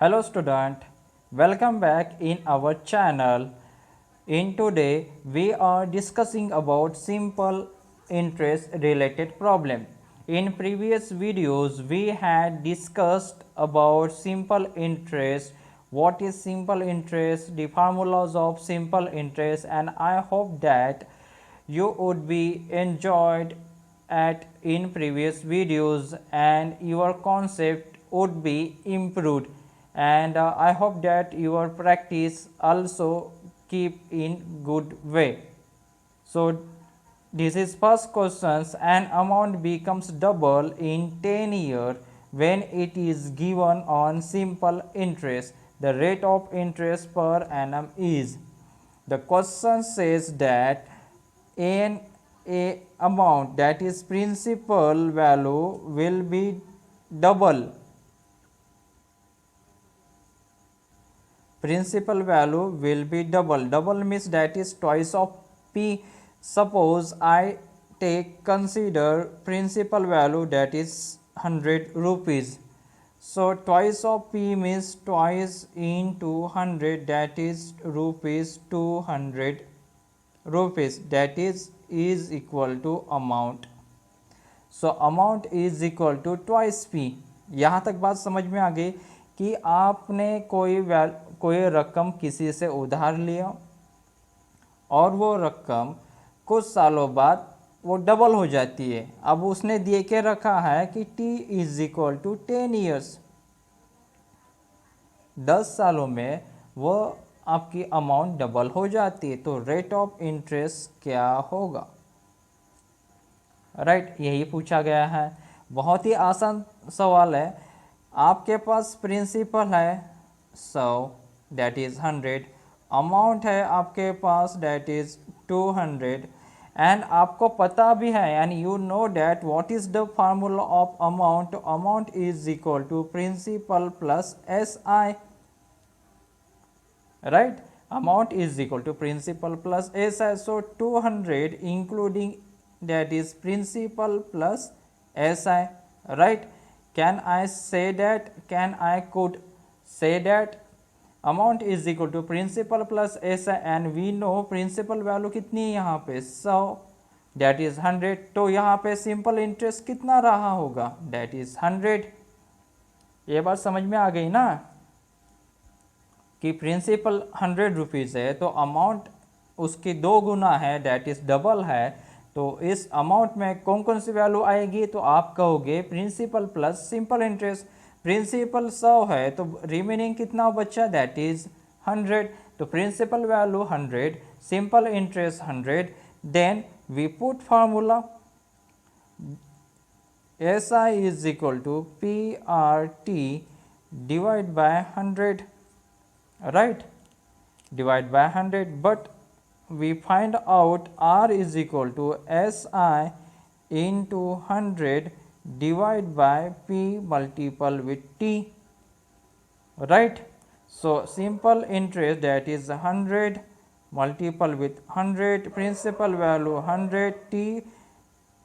Hello student, welcome back in our channel. In today we are discussing about simple interest related problem. In previous videos we had discussed about simple interest, what is simple interest, the formulas of simple interest, and I hope that you would be enjoyed at in previous videos and your concept would be improved, and I hope that your practice also keep in good way. So this is first questions. An amount becomes double in 10 years when it is given on simple interest. The rate of interest per annum is. The question says that an a amount, that is principal value, will be double. Principal value will be double. Double means that is twice of p. Suppose I consider principal value, that is 100 rupees. So twice of p means twice into 100, that is rupees 200 rupees, that is equal to amount. So amount is equal to twice P. यहाँ तक बात समझ में आ गई कि आपने कोई रकम किसी से उधार लिया और वो रकम कुछ सालों बाद वो डबल हो जाती है. अब उसने दिए के रखा है कि T is equal to 10 years. 10 सालों में वो आपकी अमाउंट डबल हो जाती है. तो रेट ऑफ इंटरेस्ट क्या होगा? राइट, यही पूछा गया है. बहुत ही आसान सवाल है. आपके पास प्रिंसिपल है 100, दैट इज 100. अमाउंट है आपके पास, दैट इज 200. एंड आपको पता भी है, and you know that what is the formula of amount. Amount is equal to principal plus S I. Right, amount is equal to principal plus SI. So 200 including, that is principal plus SI. Right, can I say that, could say that amount is equal to principal plus SI, and we know principal value कितनी है यहाँ पे 100, that is 100. तो यहाँ पे simple interest कितना रहा होगा, that is 100. ये बात समझ में आ गई ना कि प्रिंसिपल 100 रुपीज़ है तो अमाउंट उसकी 2 गुना है, डैट इज़ डबल है. तो इस अमाउंट में कौन कौन सी वैल्यू आएगी? तो आप कहोगे principal plus simple interest. Principal 100 है तो रिमेनिंग कितना बचा, दैट इज़ 100. तो principal value 100, simple interest 100. Then we put formula S I is equal to P R T divide by 100. Right, divide by 100, but we find out R is equal to SI into 100 divide by P multiple with T. Right, so simple interest, that is 100 multiple with 100, principal value 100, T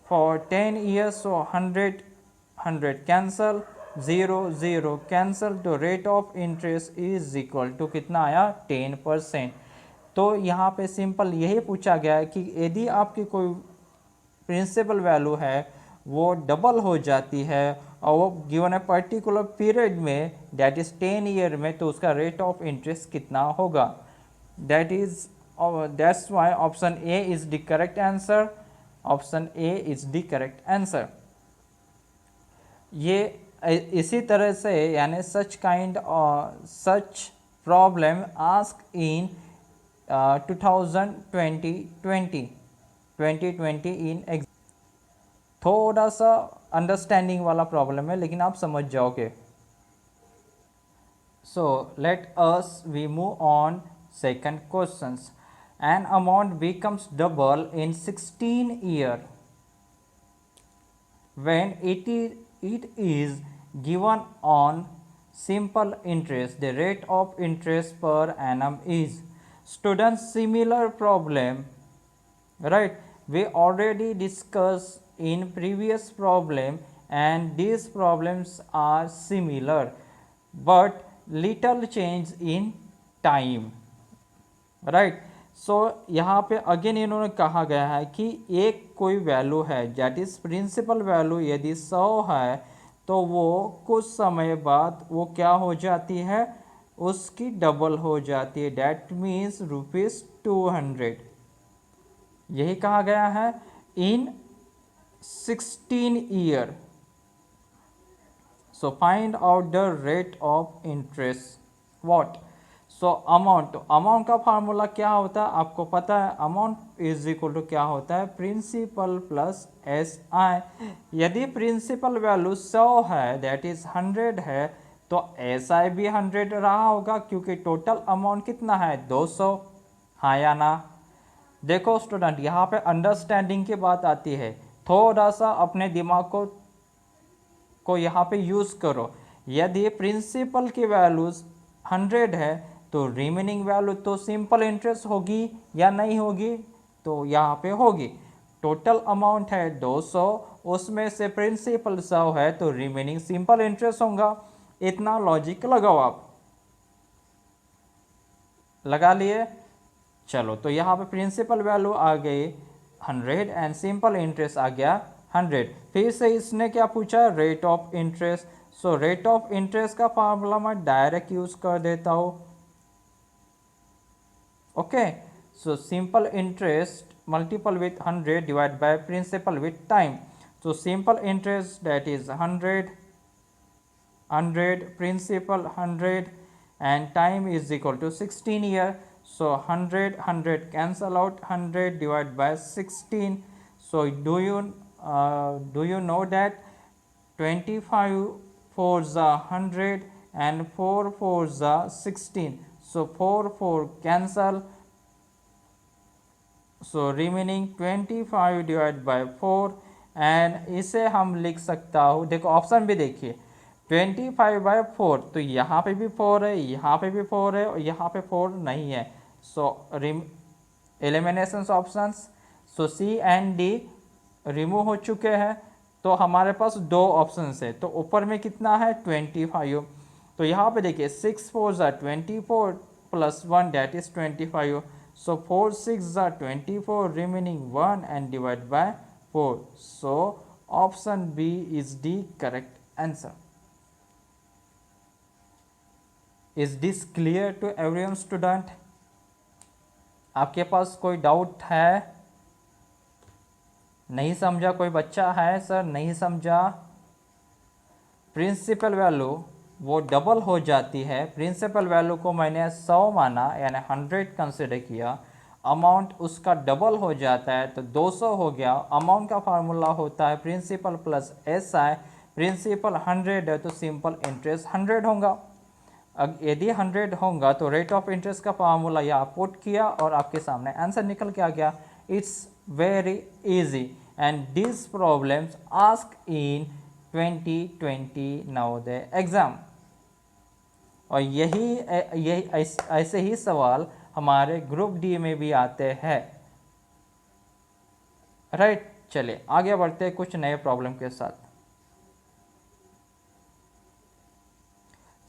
for 10 years, so 100 cancel, 0 cancel. तो rate of interest is equal to कितना आया, 10%. तो यहाँ पे simple यही पूछा गया है कि यदि आपकी कोई प्रिंसिपल वैल्यू है वो डबल हो जाती है और वो गिवन है पर्टिकुलर पीरियड में, दैट इज 10 ईयर में, तो उसका रेट ऑफ इंटरेस्ट कितना होगा. That's why option A is the correct answer. Option A is the correct answer. ये इसी तरह से यानी सच problem ask in 2020 in exam. थोड़ा सा अंडरस्टैंडिंग वाला प्रॉब्लम है लेकिन आप समझ जाओगे. So let us we move on second questions. An amount becomes double in 16 year when it is given on simple interest. The rate of interest per annum is. Students, similar problem, right, we already discussed in previous problem and these problems are similar, but little change in time, right. So यहाँ पे again इन्होंने कहा गया है कि एक कोई value है दैट इज प्रिंसिपल वैल्यू यदि 100 है तो वो कुछ समय बाद वो क्या हो जाती है, उसकी डबल हो जाती है, दैट मीन्स ₹200। यही कहा गया है इन 16 year. So find out the rate of interest. What? So amount, तो अमाउंट का फार्मूला क्या होता है आपको पता है, अमाउंट इज इक्वल टू क्या होता है, प्रिंसिपल प्लस एस आई। यदि प्रिंसिपल वैल्यू 100 है दैट इज 100 है तो एस आई भी 100 रहा होगा क्योंकि टोटल अमाउंट कितना है 200, हाँ या ना। देखो स्टूडेंट यहाँ पे अंडरस्टैंडिंग की बात आती है, थोड़ा सा अपने दिमाग को यहाँ पे यूज़ करो। यदि प्रिंसिपल की वैल्यूज 100 है तो रिमेनिंग वैल्यू तो सिंपल इंटरेस्ट होगी या नहीं होगी, तो यहाँ पे होगी। टोटल अमाउंट है 200, उसमें से प्रिंसिपल 100 है तो रिमेनिंग सिंपल इंटरेस्ट होगा। इतना लॉजिक लगाओ, आप लगा लिए। चलो तो यहाँ पे प्रिंसिपल वैल्यू आ गई 100 एंड सिंपल इंटरेस्ट आ गया 100। फिर से इसने क्या पूछा, rate of interest. So rate of interest का फार्मूला मैं डायरेक्ट यूज कर देता हूँ। Okay, so simple interest multiple with 100 divide by principal with time. So simple interest that is 100 principal 100 and time is equal to 16 year. So 100 cancel out, 100 divided by 16. So do you know that 25 fours are 100 and 4 fours are 16. So 4 cancel. So remaining 25 divided by 4 and इसे हम लिख सकता हूँ, देखो option भी देखिए 25/4, तो यहाँ पे भी 4 है, यहाँ पे भी 4 है और यहाँ पे 4 नहीं है। So elimination options, so C and D remove हो चुके हैं, तो हमारे पास दो ऑप्शन है। तो ऊपर में कितना है 25, तो यहाँ पे देखिए 6 4 are 24 plus 1 that is 25। So 4 6 are 24 remaining 1 and divide by 4। So option B is the correct answer. Is this clear to everyone student? आपके पास कोई डाउट है? नहीं समझा कोई बच्चा है, सर नहीं समझा? प्रिंसिपल वैल्यू वो डबल हो जाती है। प्रिंसिपल वैल्यू को मैंने 100 माना यानी 100 कंसिडर किया, अमाउंट उसका डबल हो जाता है तो 200 हो गया। अमाउंट का फार्मूला होता है principal plus S I. Principal 100 है तो सिंपल इंटरेस्ट 100 होगा। यदि 100 होगा तो रेट ऑफ इंटरेस्ट का फार्मूला यहाँ पुट किया और आपके सामने आंसर निकल के आ गया। It's very easy and this problems ask in 2020 Navodaya exam, और यही ऐसे ही सवाल हमारे ग्रुप डी में भी आते हैं, राइट। चलिए आगे बढ़ते हैं कुछ नए प्रॉब्लम के साथ।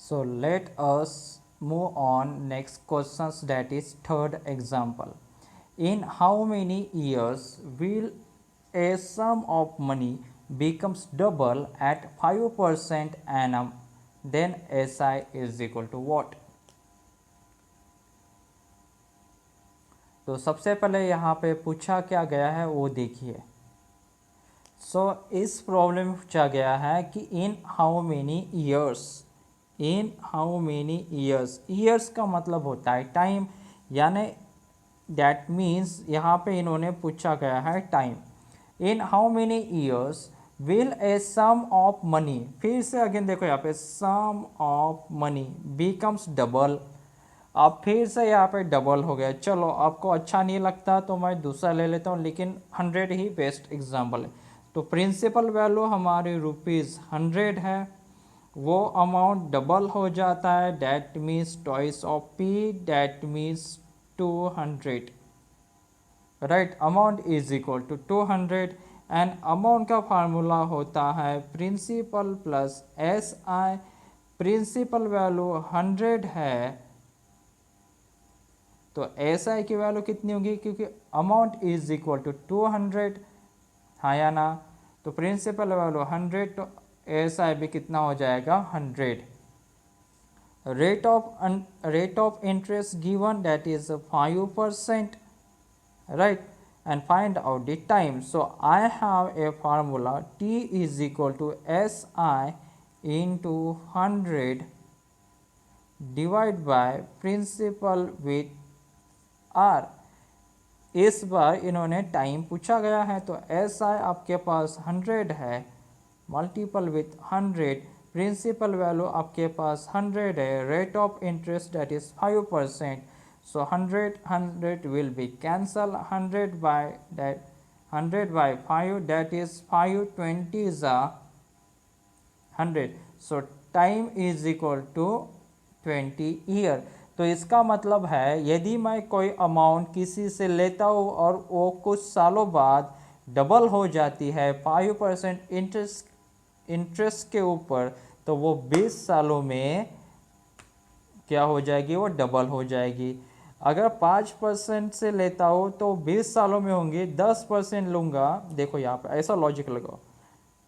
So let us move on next questions, that is third example. In how many years will a sum of money becomes double at 5% annum? Then SI is equal to what? तो सबसे पहले यहाँ पे पूछा क्या गया है वो देखिए। सो इस प्रॉब्लम में पूछा गया है कि इन how many years, in how many years, years का मतलब होता है टाइम, यानी दैट मीन्स यहाँ पे इन्होंने पूछा गया है time. In how many years will a sum of money, फिर से अगेन देखो यहाँ पे sum of money becomes double, अब फिर से यहाँ पे डबल हो गया। चलो आपको अच्छा नहीं लगता तो मैं दूसरा ले लेता हूँ, लेकिन 100 ही बेस्ट एग्जाम्पल है। तो प्रिंसिपल वैल्यू हमारी ₹100 है, वो अमाउंट डबल हो जाता है, that means twice of P, that means 200, right. Amount is equal to 200 and amount का फार्मूला होता है principal plus S I principal value 100 है तो एस आई की वैल्यू कितनी होगी, क्योंकि अमाउंट इज इक्वल टू 200, हाँ या ना। तो प्रिंसिपल वैल्यू 100 तो एस आई भी कितना हो जाएगा 100। rate of interest given, that is 5%, right? And find out the time. So I have a formula, T is equal to SI into 100 divided by principal with R। इस बार इन्होंने time पूछा गया है तो एस आई आपके पास 100 है, multiple with 100, principal value आपके पास 100 है, rate of interest that is 5%, so 100 will be cancel, 100 by 5 that is 520 is a 100, so time is equal to 20 year. तो इसका मतलब है यदि मैं कोई अमाउंट किसी से लेता हूँ और वो कुछ सालों बाद डबल हो जाती है 5% इंटरेस्ट के ऊपर, तो वो 20 सालों में क्या हो जाएगी, वो डबल हो जाएगी। अगर 5% से लेता हूँ तो 20 सालों में होंगी, 10% लूँगा, देखो यहाँ पे ऐसा लॉजिक लगाओ,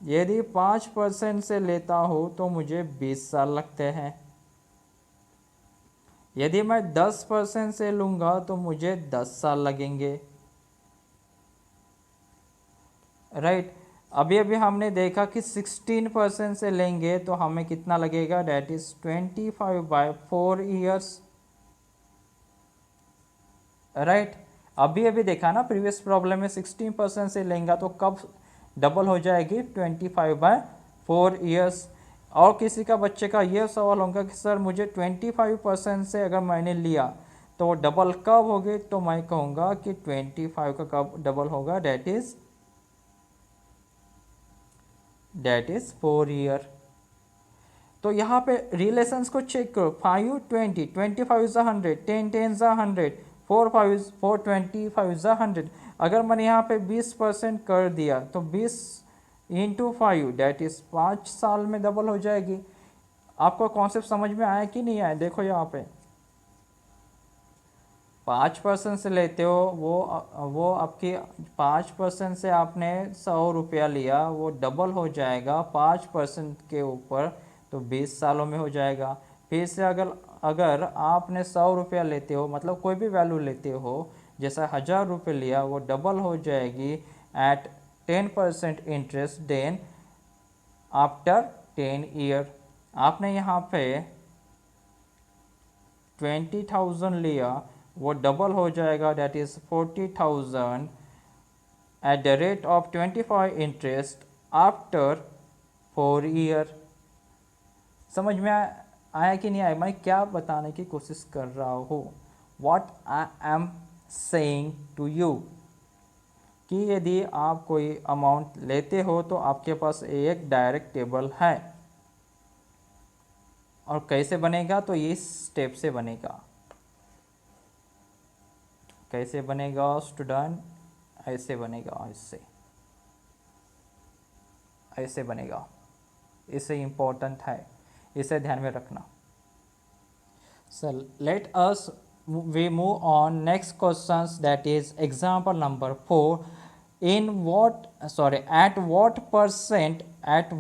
यदि 5% से लेता हूँ तो मुझे 20 साल लगते हैं, यदि मैं 10% से लूँगा तो मुझे 10 साल लगेंगे, राइट। अभी अभी हमने देखा कि 16% से लेंगे तो हमें कितना लगेगा, that is 25 by 4 years, right. अभी अभी देखा ना प्रीवियस प्रॉब्लम में 16% से लेंगे तो कब डबल हो जाएगी, 25 by 4 ईयर्स। और किसी का बच्चे का ये सवाल होगा कि सर मुझे 25% से अगर मैंने लिया तो वो डबल कब होगी, तो मैं कहूँगा कि 25 का कब डबल होगा, डैट इज 4 ईयर। तो यहाँ पे रिलेशंस को चेक करो, 5 20, 25 इज 100, 10 10 इज 100, 425 इज 100। अगर मैंने यहाँ पे 20% कर दिया तो 20 इंटू 5 डैट इज 5 साल में डबल हो जाएगी। आपको कॉन्सेप्ट समझ में आया कि नहीं आया, देखो यहाँ पे 5% से लेते हो, वो आपकी 5% से आपने 100 रुपया लिया, वो डबल हो जाएगा 5% के ऊपर, तो 20 सालों में हो जाएगा। फिर से अगर आपने 100 रुपया लेते हो, मतलब कोई भी वैल्यू लेते हो, जैसा 1000 रुपये लिया, वो डबल हो जाएगी at 10% interest, then after 10 year. आपने यहाँ पे 20,000 लिया, वो डबल हो जाएगा, that is 40,000 at the rate of 25 interest after 4 year. समझ में आया कि नहीं आया, मैं क्या बताने की कोशिश कर रहा हूँ, what I am saying to you, कि यदि आप कोई अमाउंट लेते हो तो आपके पास एक डायरेक्ट टेबल है, और कैसे बनेगा, तो इस स्टेप से बनेगा। कैसे बनेगा स्टूडेंट, ऐसे बनेगा, ऐसे बनेगा, इसे इम्पोर्टेंट है, इसे ध्यान में रखना। Sir let us we move on next questions, that is example number 4, at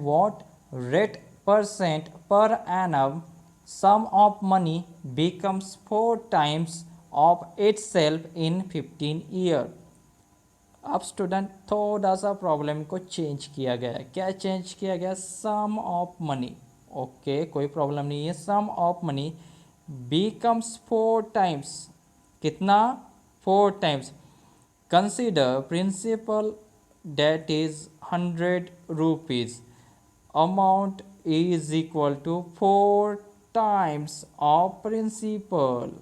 what rate percent per annum sum of money becomes 4 times of itself in 15 year। अब स्टूडेंट थोड़ा सा प्रॉब्लम को चेंज किया गया है, क्या चेंज किया गया, सम ऑफ मनी, ओके कोई प्रॉब्लम नहीं है, सम ऑफ मनी becomes 4 times, कितना, 4 times, consider principal that is 100 rupees, amount is equal to 4 times of principal।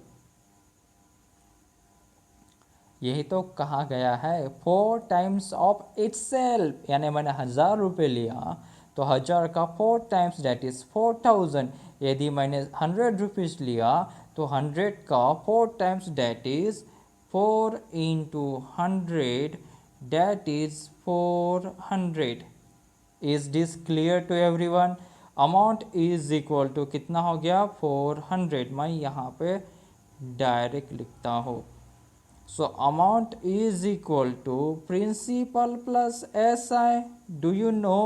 यही तो कहा गया है, 4 times of itself, यानी मैंने 1000 रुपये लिया तो 1000 का 4 times that is 4000, यदि मैंने 100 रुपीज़ लिया तो 100 का 4 times that is 4 into 100, that is 400। Is this clear to everyone. Amount is equal to कितना हो गया 400, मैं यहाँ पे डायरेक्ट लिखता हूँ. So amount is equal to principal plus SI. Do you know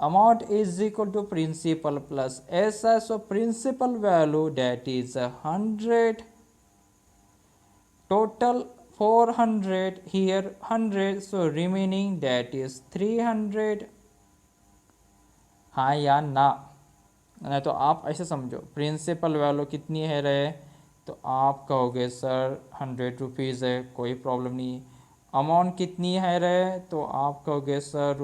amount is equal to principal plus SI? So principal value that is 100, total 400, here 100, so remaining that is 300. हाँ या ना, नहीं तो आप ऐसे समझो प्रिंसिपल वैल्यू कितनी है रहे, तो आप कहोगे सर 100 रुपीज़ है, कोई प्रॉब्लम नहीं. अमाउंट कितनी है रहे, तो आप कहोगे सर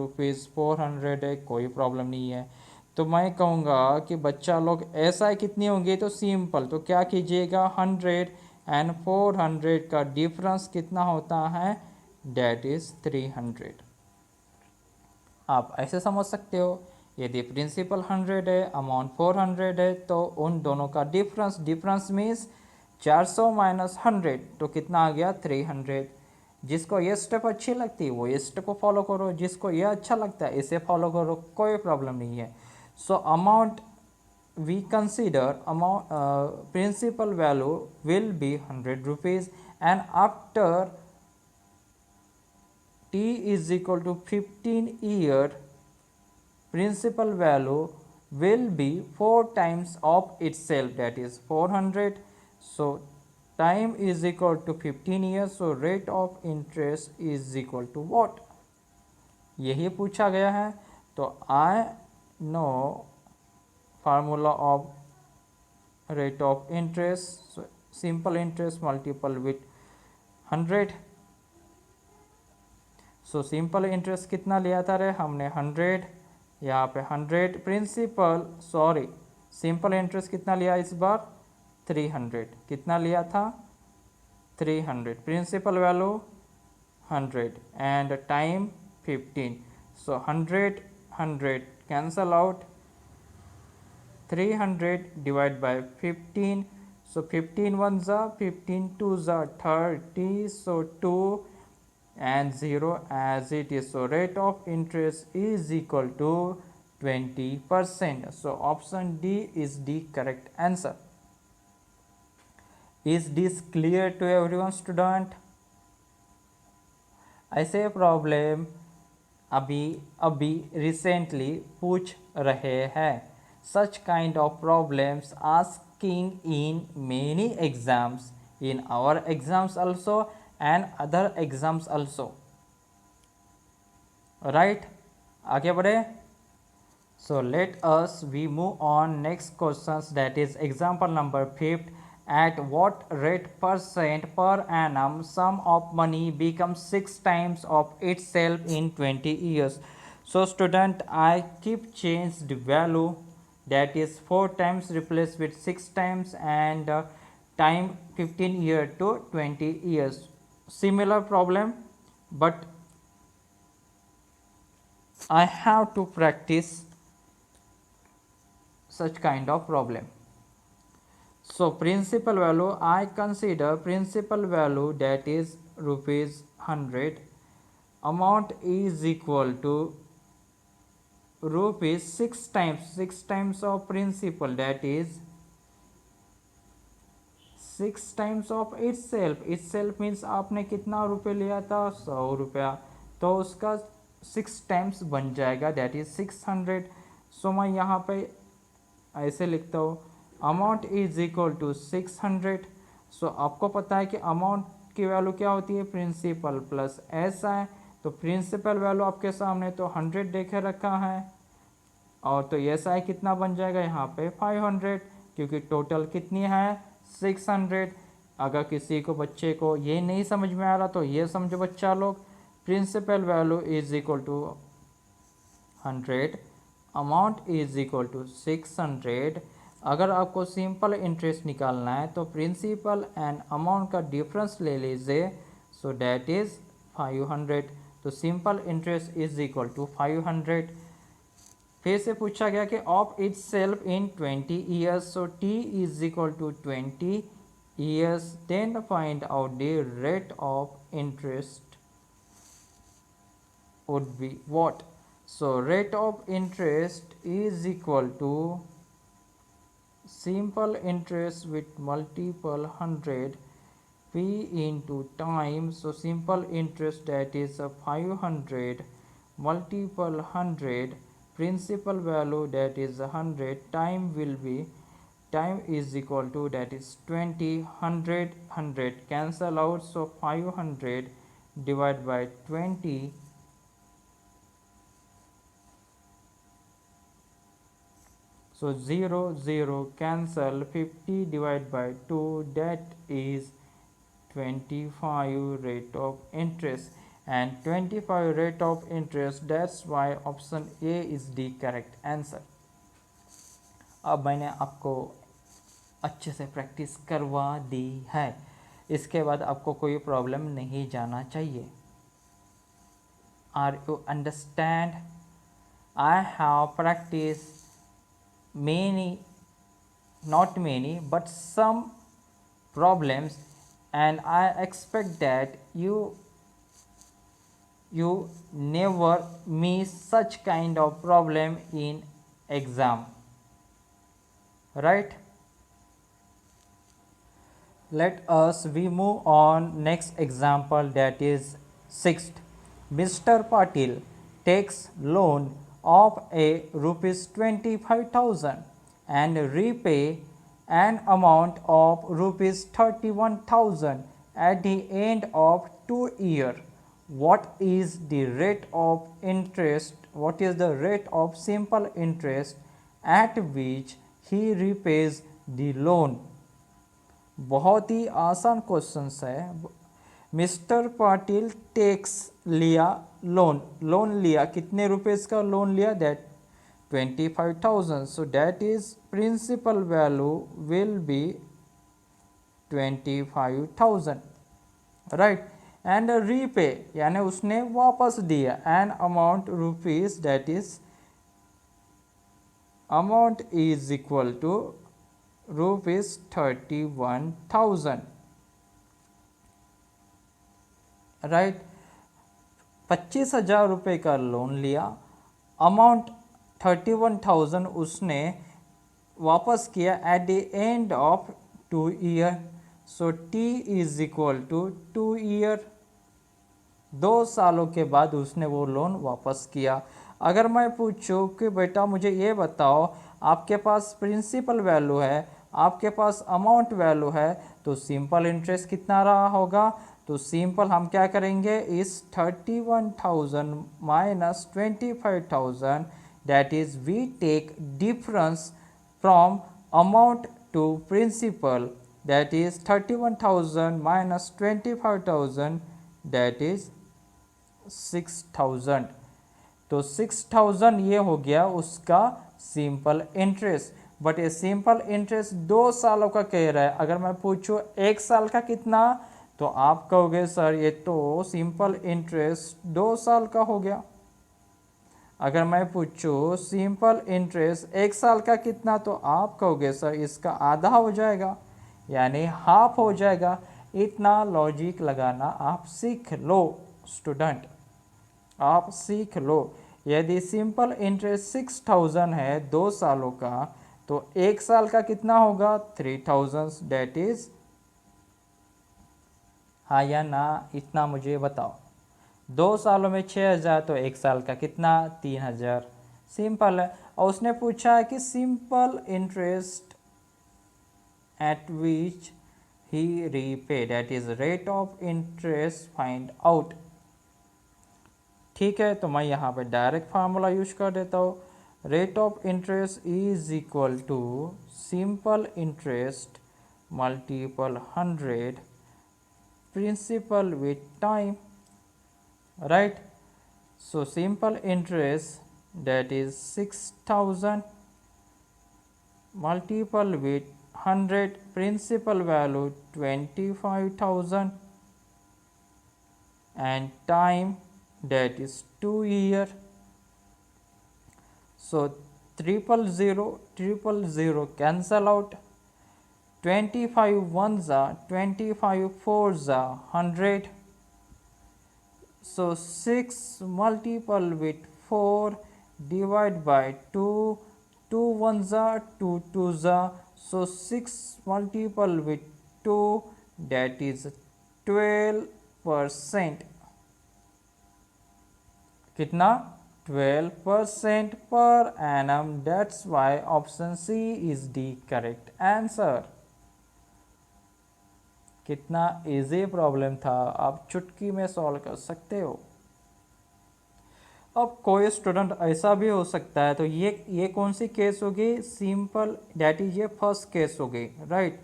₹400 है, कोई प्रॉब्लम नहीं है. तो मैं कहूँगा कि बच्चा लोग ऐसा कितनी होंगी, तो सिंपल, तो क्या कीजिएगा 100 एंड 400 का डिफरेंस कितना होता है, डैट इज़ 300. आप ऐसे समझ सकते हो. यदि प्रिंसिपल 100 है, अमाउंट 400 है, तो उन दोनों का डिफरेंस मीन्स 400 माइनस 100, तो कितना आ गया 300. जिसको ये स्टेप अच्छी लगती है वो ये स्टेप को फॉलो करो, जिसको ये अच्छा लगता है इसे फॉलो करो, कोई प्रॉब्लम नहीं है. So amount we consider amount principal value will be 100 rupees, and after t is equal to 15 year, principal value will be 4 times of itself, that is 400. So time is equal to 15 years, so rate of interest is equal to what, यही पूछा गया है. तो I know formula of rate of interest. So simple interest multiple with 100. So simple interest कितना लिया था रे हमने 100, यहाँ पे 100. प्रिंसिपल सॉरी सिंपल इंटरेस्ट कितना लिया इस बार 300, कितना लिया था 300. Principal value 100 and time 15. So 100 cancel out, 300 divide by 15. So 15 1 जा 15 2 जा 30, so 2 and 0 as it is. So rate of interest is equal to 20%. So option D is the correct answer. Is this clear to everyone student? ऐसे problem अभी recently पूछ रहे हैं. Such kind of problems asking in many exams, in our exams also and other exams also, right? आगे बढ़े. So let us we move on next questions, that is example number 5. At what rate percent per annum sum of money becomes 6 times of itself in 20 years? So student, I keep change the value, that is 4 times replaced with 6 times, and time 15 year to 20 years. Similar problem, but I have to practice such kind of problem. So principal value, I consider principal value that is ₹100, amount is equal to rupees 6 times of principal, that is 6 times of itself means आपने कितना रुपये लिया था 100 रुपया, तो उसका 6 times बन जाएगा, दैट इज 600. सो मैं यहाँ पे ऐसे लिखता हूँ अमाउंट इज इक्वल टू 600. सो आपको पता है कि अमाउंट की वैल्यू क्या होती है, प्रिंसिपल प्लस SI. तो प्रिंसिपल वैल्यू आपके सामने तो 100 देखे रखा है, और तो SI कितना बन जाएगा यहाँ पे 500, क्योंकि टोटल कितनी है 600. अगर किसी को बच्चे को ये नहीं समझ में आ रहा तो ये समझो बच्चा लोग, principal value is equal to 100, amount is equal to 600. अगर आपको सिंपल इंटरेस्ट निकालना है तो प्रिंसिपल एंड अमाउंट का डिफरेंस ले लीजिए, सो डैट इज 500. तो simple interest is equal to 500. फिर से पूछा गया कि of itself in 20 years, so T is equal to 20 years. Then find out the rate of interest would be what. So rate of interest is equal to simple interest with multiple 100 p into time. So simple interest, that is 500 multiple 100, principal value, that is 100, time will be, time is equal to, that is 20, 100 cancel out. So 500 divided by 20, so 0 0 cancel, 50 divided by 2, that is 25 rate of interest, and 25 rate of interest, that's why option A is the correct answer. अब मैंने आपको अच्छे से practice करवा दी है, इसके बाद आपको कोई प्रॉब्लम नहीं जाना चाहिए. Are you understand? I have practice many, not many, but some problems, and I expect that you never miss such kind of problem in exam, right? Let us we move on next example, that is sixth. Mr. Patil takes loan of a rupees 25,000 and repay an amount of rupees 31,000 at the end of 2 years. What is the rate of interest? What is the rate of simple interest at which he repays the loan? बहुत ही आसान question है. Mister Patil takes लिया loan, loan लिया, कितने rupees का loan लिया? That 25,000. So that is principal value will be 25,000, right. And repay यानी उसने वापस दिया, an amount rupees, that is amount is equal to rupees 31,000, right. 25,000 रुपये का लोन लिया, अमाउंट 31,000 उसने वापस किया at the end of 2 year. So T is equal to 2 year. 2 सालों के बाद उसने वो लोन वापस किया. अगर मैं पूछूं कि बेटा मुझे ये बताओ, आपके पास प्रिंसिपल वैल्यू है, आपके पास अमाउंट वैल्यू है, तो सिंपल इंटरेस्ट कितना रहा होगा? तो सिंपल हम क्या करेंगे, इस 31,000 minus 25,000, that is we take difference from amount to principal, that is 31,000 minus 25,000, that is 6,000. तो 6,000 ये हो गया उसका सिंपल इंटरेस्ट. बट ये सिंपल इंटरेस्ट 2 सालों का कह रहा है. अगर मैं पूछूं 1 साल का कितना, तो आप कहोगे सर ये तो सिंपल इंटरेस्ट 2 साल का हो गया. अगर मैं पूछूं सिंपल इंटरेस्ट 1 साल का कितना, तो आप कहोगे सर इसका आधा हो जाएगा, यानी हाफ हो जाएगा. इतना लॉजिक लगाना आप सीख लो स्टूडेंट, आप सीख लो. यदि सिंपल इंटरेस्ट 6,000 है 2 सालों का, तो 1 साल का कितना होगा? 3,000, डेट इज, हाँ या ना, इतना मुझे बताओ. 2 सालों में 6,000, तो 1 साल का कितना? 3,000. सिंपल है. और उसने पूछा है कि simple interest eight which he repay, that is rate of interest find out. ठीक है, तो मैं यहाँ पे डायरेक्ट फार्मूला यूज कर देता हूँ. Rate of interest is equal to simple interest multiple 100 principal with time, right. So simple interest that is 6,000 multiple with 100, principal value 25,000 and time that is 2 year. So 000 cancel out. 25 ones are 25 fours are 100. So 6 multiple with 4 divide by 2, 2 ones are 2 twos are, so 6 multiple with 2, that is 12%. कितना 12% per annum. That's why option C is the correct answer. कितना easy problem था, आप चुटकी में solve कर सकते हो. अब कोई स्टूडेंट ऐसा भी हो सकता है, तो ये कौन सी केस होगी, सिंपल, डैट इज ये फर्स्ट केस होगी, राइट.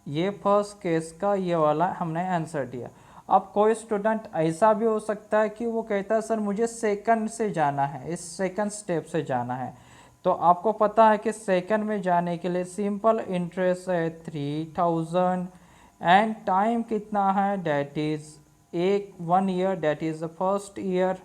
ये फर्स्ट केस का ये वाला हमने आंसर दिया. अब कोई स्टूडेंट ऐसा भी हो सकता है कि वो कहता है सर मुझे सेकंड से जाना है, इस सेकंड स्टेप से जाना है. तो आपको पता है कि सेकंड में जाने के लिए सिंपल इंटरेस्ट है 3000 एंड टाइम कितना है, that is 1 year, that is the first year.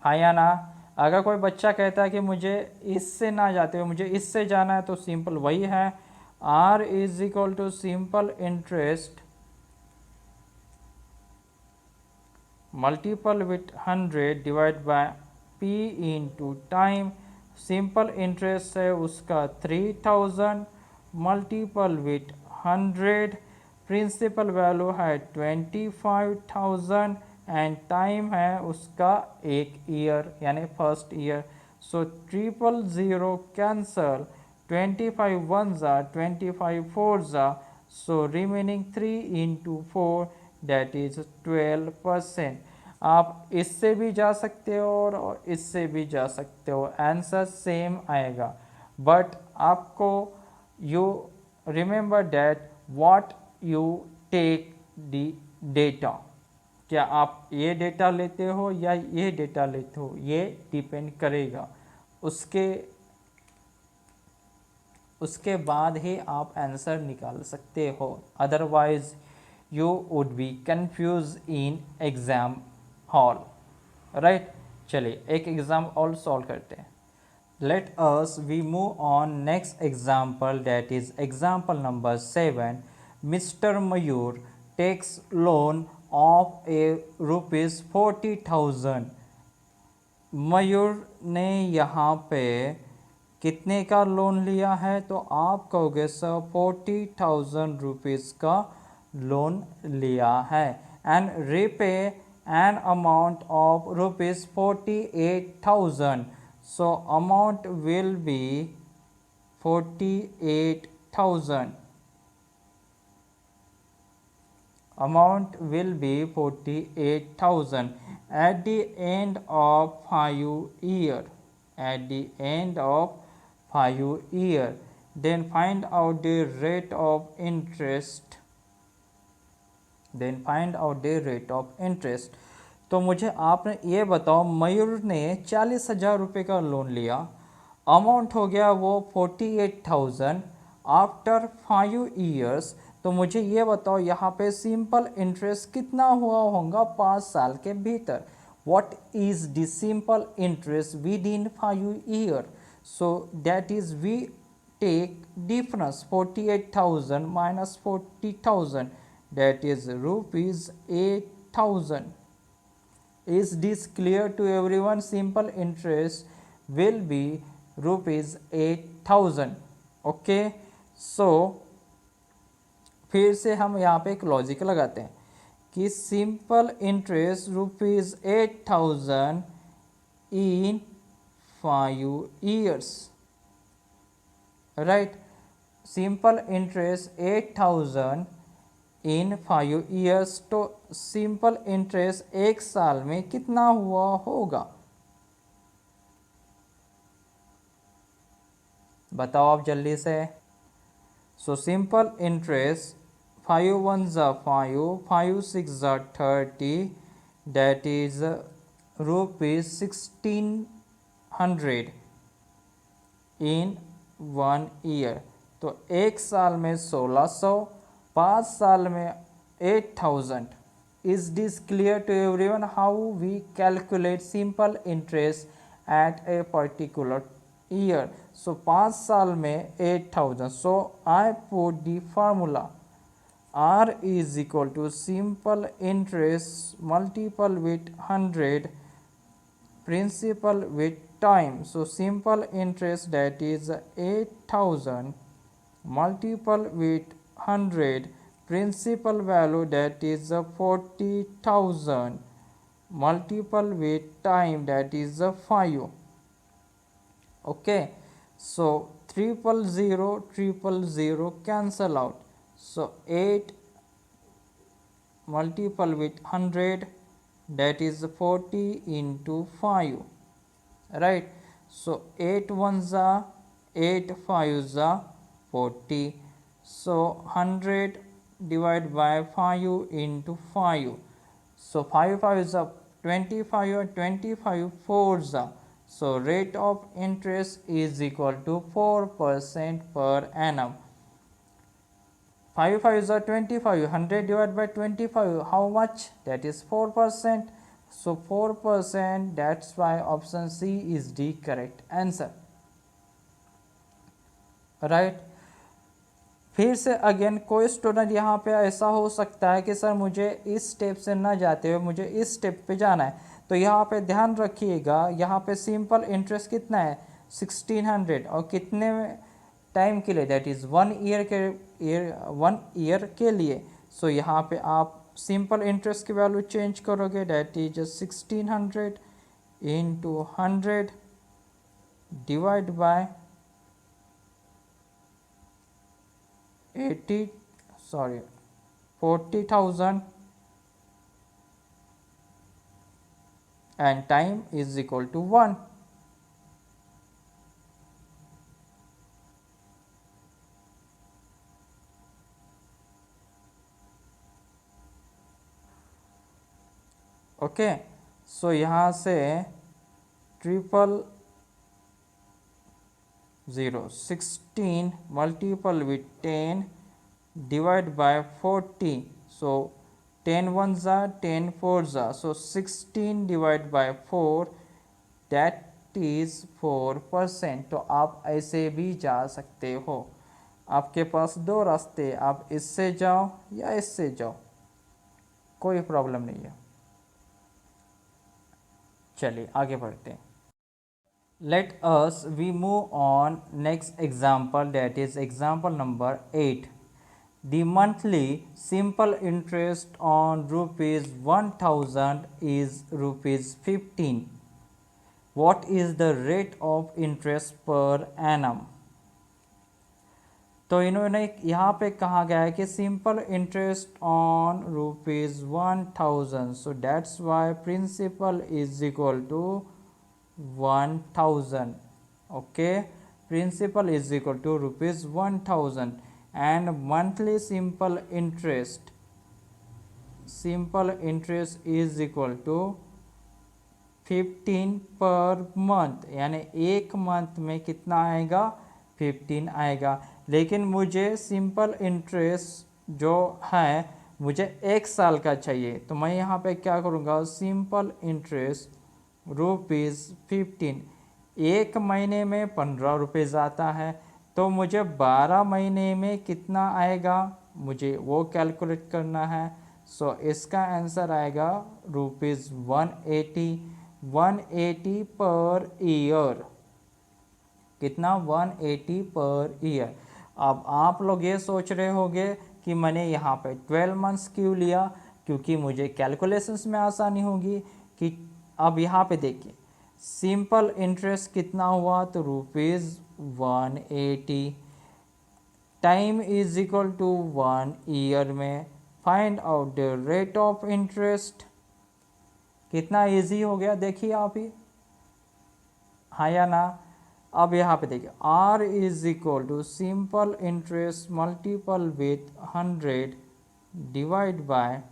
हाँ या ना. अगर कोई बच्चा कहता है कि मुझे इससे ना जाते हुए मुझे इससे जाना है, तो सिंपल वही है, R is equal to simple interest multiple with 100 divide by P into time. Simple interest है उसका 3000 मल्टीपल विथ 100, प्रिंसिपल वैल्यू है 25,000 एंड टाइम है उसका 1 ईयर यानी first year. So 000 cancel, 25 ones are 25 fours are, so remaining 3 into 4, that is 12%. आप इससे भी जा सकते हो और इससे भी जा सकते हो, आंसर सेम आएगा. बट आपको you remember that what you take the data. क्या आप ये डेटा लेते हो या ये डेटा लेते हो, ये डिपेंड करेगा. उसके बाद ही आप आंसर निकाल सकते हो, otherwise you would be confuse in exam hall, right. चलिए एक एग्जाम और सॉल्व करते हैं. Let us we move on next example, that is example number 7. Mister Mayur takes loan of ₹40,000. Mayur ने यहाँ पे कितने का लोन लिया है, तो आप कहोगे सर 40,000 रुपीज़ का लोन लिया है and repay an amount of ₹48,000. So amount will be 48,000. Amount will be 48,000 at the end of 5 year. At the end of 5 year, then find out the rate of interest. Then find out the rate of interest. तो मुझे आपने ये बताओ, मयूर ने 40,000 रुपये का loan लिया, amount हो गया वो 48,000 आफ्टर 5 ईयर्स. तो मुझे ये बताओ यहाँ पे सिंपल इंटरेस्ट कितना हुआ होगा 5 साल के भीतर. What is the simple interest within 5 years? So that is we take difference 48,000 minus 40,000, that is rupees 8,000. Is this clear to everyone? Simple interest will be rupees 8,000. Okay, so फिर से हम यहाँ पे एक लॉजिक लगाते हैं कि सिंपल इंटरेस्ट रुपीज़ 8,000 इन 5 years, right. Simple interest 8,000 इन 5 years, तो सिंपल इंटरेस्ट एक साल में कितना हुआ होगा, बताओ आप जल्दी से. सो simple interest 5 ones are 5, 5 6 are 30, that is rupees 1,600 in 1 year. तो एक साल में 1,600, 5 साल में 8,000. Is this clear to everyone how we calculate simple interest at a particular year? So 5 साल में 8,000. So I put the formula. R is equal to simple interest multiple with 100 principal with time. So simple interest, that is 8,000 multiple with 100 principal value, that is 40,000 multiple with time, that is 5. Okay, so triple zero cancel out. So 8 multiple with 100, that is 40 into 5, right? So 8 ones are 8, 5s are 40. So 100 divided by 5 into 5. So 5 5s are 25, or 25 4s are. So rate of interest is equal to 4% per annum. 5 5s are 25, 100 divided by 25, how much? That is 4%. So 4%, that's why option C is the correct answer, right? फिर से again कोई student यहाँ पे ऐसा हो सकता है कि सर मुझे इस स्टेप से ना जाते हुए मुझे इस स्टेप पे जाना है, तो यहाँ पे ध्यान रखिएगा, यहाँ पे सिंपल इंटरेस्ट कितना है 1600, और कितने टाइम के लिए, दैट इज़ 1 ईयर के लिए। सो यहाँ पे आप सिंपल इंटरेस्ट की वैल्यू चेंज करोगे, that is 1600 into 100 divide by 40,000 and time is equal to 1. Okay, so यहाँ से 16 multiple with 10 divide by 40. So 10 ones are 10 fours are, so 16 divided by 4, that is 4%. तो आप ऐसे भी जा सकते हो, आपके पास दो रास्ते, आप इससे जाओ या इससे जाओ, कोई प्रॉब्लम नहीं है। चलिए आगे बढ़ते हैं। Let us we move on next example, that is example number 8. The monthly simple interest on rupees 1000 is rupees 15. What is the rate of interest per annum? तो इन्होंने यहाँ पे कहा गया है कि simple interest on rupees 1000, so that's why principal is equal to 1000. Okay, principal is equal to rupees 1000 and monthly simple interest is equal to 15 per month, यानी एक मंथ में कितना आएगा 15 आएगा। लेकिन मुझे सिंपल इंटरेस्ट जो है मुझे एक साल का चाहिए, तो मैं यहाँ पे क्या करूँगा, सिंपल इंटरेस्ट रुपीज़ 15, एक महीने में 15 रुपीज़ आता है, तो मुझे 12 महीने में कितना आएगा मुझे वो कैलकुलेट करना है। सो इसका आंसर आएगा रुपीज़ 180 पर ईयर। कितना, 180 पर ईयर। अब आप लोग ये सोच रहे होंगे कि मैंने यहाँ पे 12 मंथ्स क्यों लिया, क्योंकि मुझे कैलकुलेशंस में आसानी होगी। कि अब यहाँ पे देखिए सिंपल इंटरेस्ट कितना हुआ, तो rupees 180, time is equal to 1 year में। Find out the rate of interest. कितना इजी हो गया, देखिए आप ही, हाँ या ना। अब यहाँ पे देखिए R is equal to simple interest multiple with 100 divide by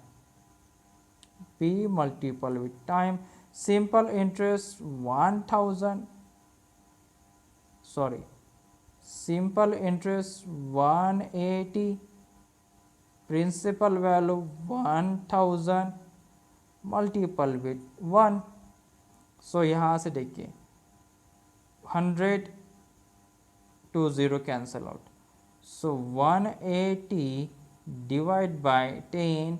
P multiple with time. Simple interest 1000, sorry simple interest 180, principal value 1000 multiple with 1। So यहाँ से देखिए 100 to 0 cancel out, so 180 divide by 10,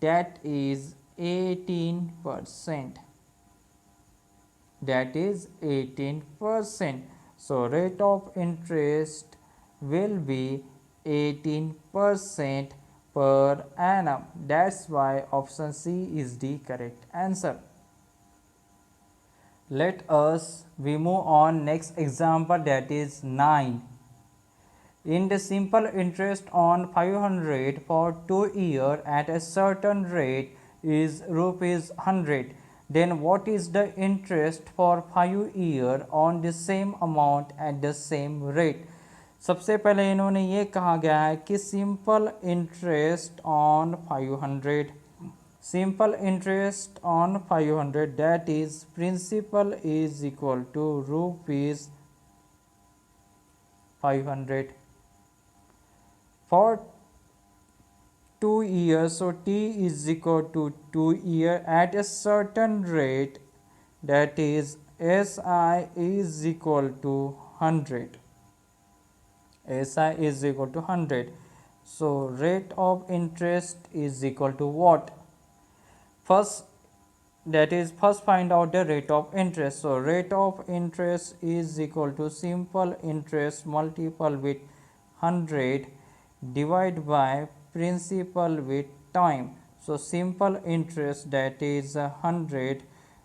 that is 18%. That is 18%. So rate of interest will be 18% per annum. That's why option C is the correct answer. Let us we move on next example, that is 9. In the simple interest on 500 for 2 years at a certain rate is rupees 100, then what is the interest for 5 years on the same amount at the same rate? सबसे पहले इन्होंने ये कहा गया है कि simple interest on 500, simple interest on 500, that is principal is equal to rupees 500 for 2 years. So t is equal to 2 year at a certain rate, that is SI is equal to 100. SI is equal to 100. So rate of interest is equal to what? First, that is first find out the rate of interest. So rate of interest is equal to simple interest multiple with 100 divide by principal with time. So simple interest, that is 100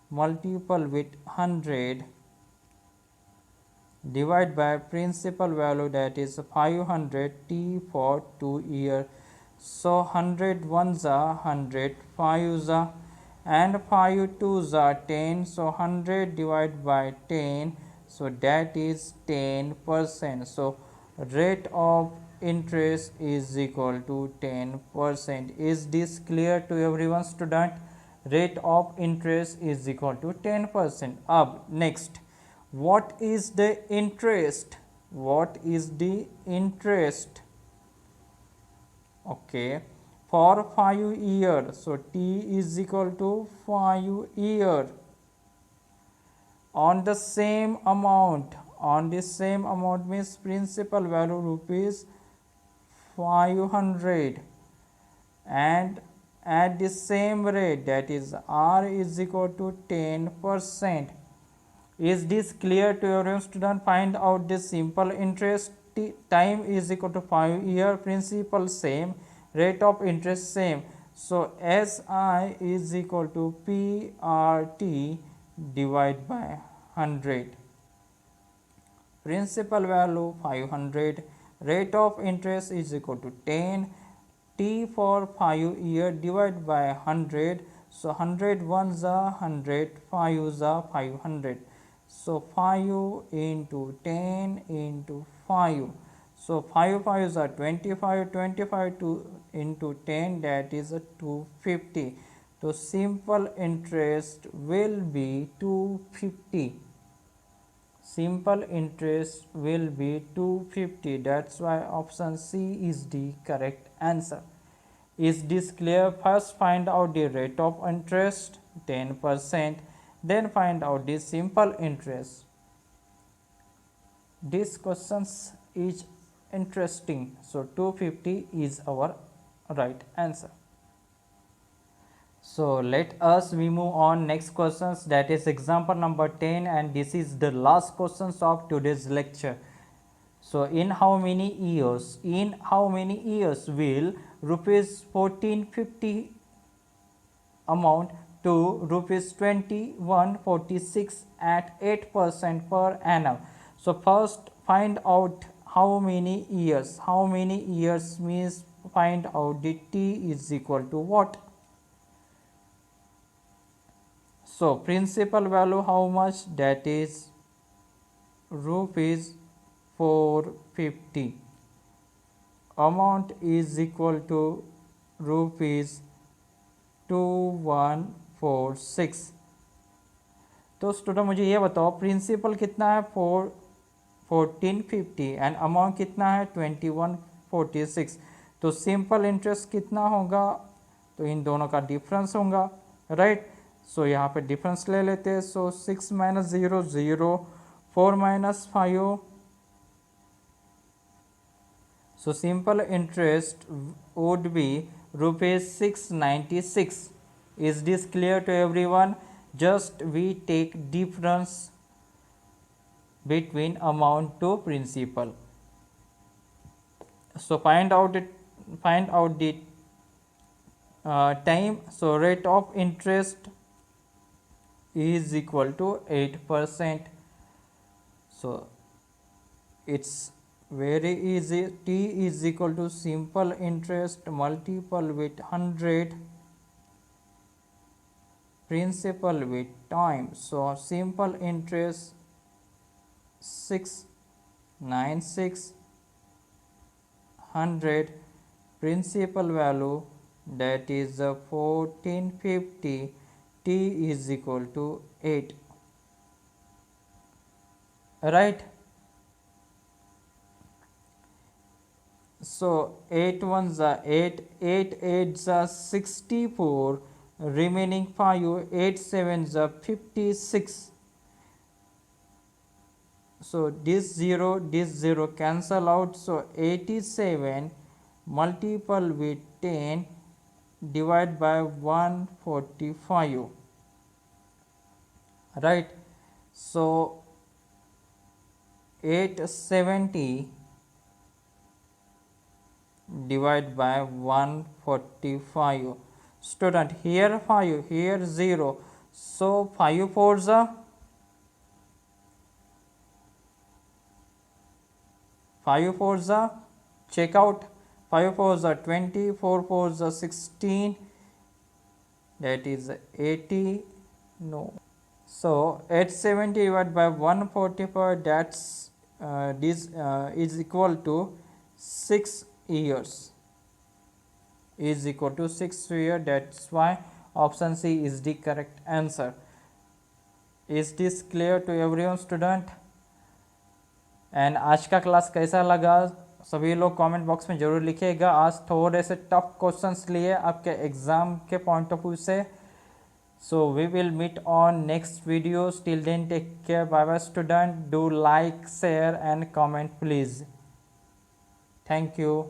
multiple with 100 divide by principal value, that is 500 t for 2 year. So 100 ones are 100, 5s are, and 5 twos are 10. So 100 divided by 10, so that is 10%. So rate of interest is equal to 10%. Is this clear to everyone, student? Rate of interest is equal to 10%. Up next, what is the interest? What is the interest? Okay, for 5 years. So t is equal to 5 years on the same amount. On the same amount means principal value rupees 500 and at the same rate, that is R is equal to 10%. Is this clear to everyone, student? Find out the simple interest. Time is equal to 5 year, principal same, rate of interest same. So SI is equal to PRT divided by 100. Principal value 500, rate of interest is equal to 10, T for 5 year divided by 100. So 100 ones are 100, 5s are 500. So 5 into 10 into 5. So 5 5s are 25, 25 into 10, that is a 250. So simple interest will be 250. Simple interest will be 250. That's why option C is the correct answer. Is this clear? First find out the rate of interest 10%, then find out the simple interest. This questions is interesting. So 250 is our right answer. So let us we move on next questions, that is example number 10, and this is the last questions of today's lecture. So in how many years will rupees 1450 amount to rupees 2146 at 8% per annum? So first find out how many years means find out the t is equal to what. So principal value how much? That is rupees 450. Amount is equal to rupees 2146. तो student मुझे ये बताओ principal कितना है 1450 and amount कितना है 2146. तो simple interest कितना होगा? तो इन दोनों का डिफरेंस होगा, राइट. सो यहाँ पे डिफरेंस ले लेते हैं. सो 6 minus 0 0, 4 minus 5. So simple interest would be rupees 696. Is this clear to everyone? Just we take difference between amount to principal. So find out the time. So rate of interest is equal to 8%. So it's very easy. T is equal to simple interest multiple with 100 principal with time. So simple interest 696, 100 principal value, that is 1450. T is equal to 8, right? So 8 ones are 8, 8 eights are 64, remaining 5, 8 sevens are 56. So this 0 cancel out. So 87 multiple with 10 divide by 145, right? So 870 divide by 145. Student, here 5, here 0. So 5 fours are 5 fours are, check out, 5 fours are 20, 4 fours are 16, that is 80, no. So 870 divided by 145, that's this is equal to 6 years, is equal to 6 years. That's why option C is the correct answer. Is this clear to everyone student? And आज का class कैसा लगा सभी लोग comment box में ज़रूर लिखिएगा. आज थोड़े से टफ क्वेश्चंस लिए आपके एग्जाम के पॉइंट ऑफ व्यू से. So we will meet on next video. Till then take care. Bye bye student. Do like share and comment please. Thank you.